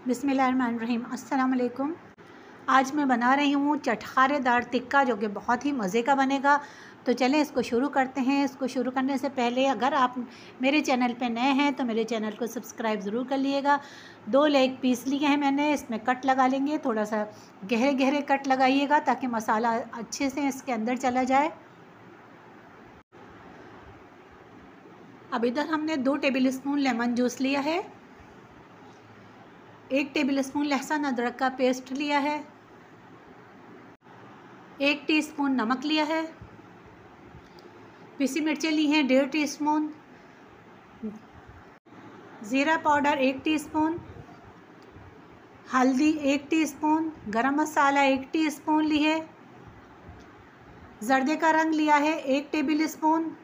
बिस्मिल्लाहिर्रहमानिर्रहीम। अस्सलाम वालेकुम। आज मैं बना रही हूँ चटखारेदार टिक्का, जो कि बहुत ही मज़े का बनेगा। तो चलें इसको शुरू करते हैं। इसको शुरू करने से पहले अगर आप मेरे चैनल पे नए हैं तो मेरे चैनल को सब्सक्राइब ज़रूर कर लीजिएगा। 2 लेग पीस लिए हैं मैंने, इसमें कट लगा लेंगे। थोड़ा सा गहरे गहरे कट लगाइएगा ताकि मसाला अच्छे से इसके अंदर चला जाए। अब इधर हमने 2 टेबल स्पून लेमन जूस लिया है, 1 टेबल स्पून लहसुन अदरक का पेस्ट लिया है, 1 टीस्पून नमक लिया है, पिसी मिर्चें ली हैं 1.5 टीस्पून, ज़ीरा पाउडर 1 टीस्पून, हल्दी 1 टीस्पून, गरम मसाला 1 टीस्पून ली है, जर्दे का रंग लिया है 1 टेबल स्पून।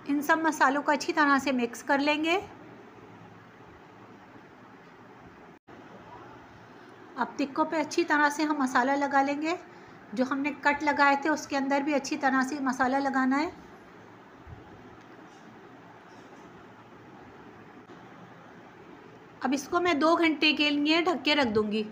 इन सब मसालों को अच्छी तरह से मिक्स कर लेंगे। अब टिक्कों पे अच्छी तरह से हम मसाला लगा लेंगे। जो हमने कट लगाए थे उसके अंदर भी अच्छी तरह से मसाला लगाना है। अब इसको मैं 2 घंटे के लिए ढक के रख दूंगी।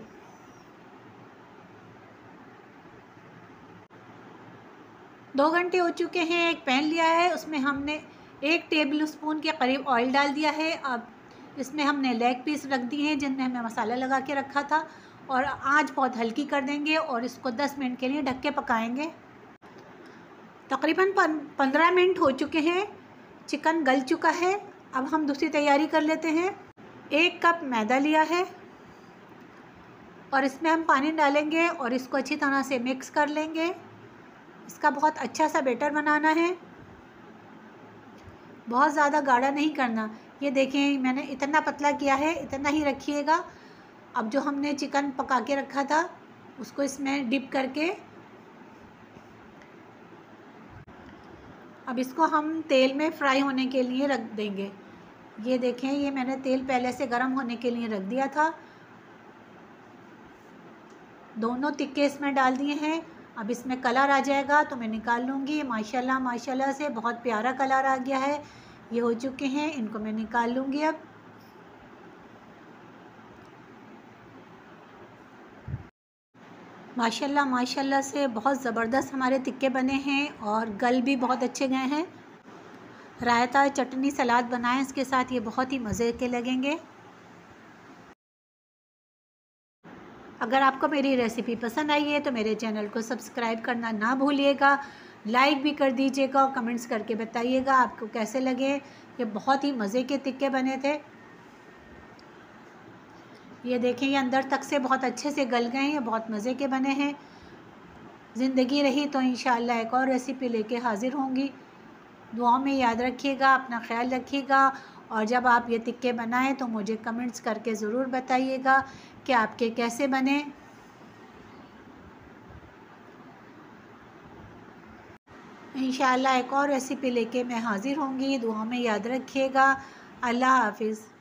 दो घंटे हो चुके हैं। एक पैन लिया है, उसमें हमने 1 टेबल स्पून के करीब ऑयल डाल दिया है। अब इसमें हमने लेग पीस रख दिए हैं जिनमें हमने मसाला लगा के रखा था, और आंच बहुत हल्की कर देंगे और इसको 10 मिनट के लिए ढक के पकाएंगे। तकरीबन 15 मिनट हो चुके हैं। चिकन गल चुका है। अब हम दूसरी तैयारी कर लेते हैं। 1 कप मैदा लिया है और इसमें हम पानी डालेंगे और इसको अच्छी तरह से मिक्स कर लेंगे। इसका बहुत अच्छा सा बैटर बनाना है, बहुत ज़्यादा गाढ़ा नहीं करना। ये देखें, मैंने इतना पतला किया है, इतना ही रखिएगा। अब जो हमने चिकन पका के रखा था उसको इसमें डिप करके अब इसको हम तेल में फ्राई होने के लिए रख देंगे। ये देखें, ये मैंने तेल पहले से गर्म होने के लिए रख दिया था। दोनों टिक्के इसमें डाल दिए हैं। अब इसमें कलर आ जाएगा तो मैं निकाल लूँगी। माशाल्लाह माशाल्लाह से बहुत प्यारा कलर आ गया है। ये हो चुके हैं, इनको मैं निकाल लूँगी। अब माशाल्लाह माशाल्लाह से बहुत ज़बरदस्त हमारे टिक्के बने हैं और गल भी बहुत अच्छे गए हैं। रायता, चटनी, सलाद बनाएं इसके साथ, ये बहुत ही मज़े के लगेंगे। अगर आपको मेरी रेसिपी पसंद आई है तो मेरे चैनल को सब्सक्राइब करना ना भूलिएगा। लाइक भी कर दीजिएगा और कमेंट्स करके बताइएगा आपको कैसे लगे। ये बहुत ही मज़े के टिक्के बने थे। ये देखें, ये अंदर तक से बहुत अच्छे से गल गए हैं, बहुत मज़े के बने हैं। ज़िंदगी रही तो इंशाअल्लाह एक और रेसिपी लेके हाज़िर होंगी। दुआओं में याद रखिएगा, अपना ख्याल रखिएगा, और जब आप ये टिक्के बनाएं तो मुझे कमेंट्स करके ज़रूर बताइएगा कि आपके कैसे बने। इंशाअल्लाह एक और रेसिपी लेके मैं हाज़िर होंगी। दुआओं में याद रखिएगा। अल्लाह हाफ़िज़।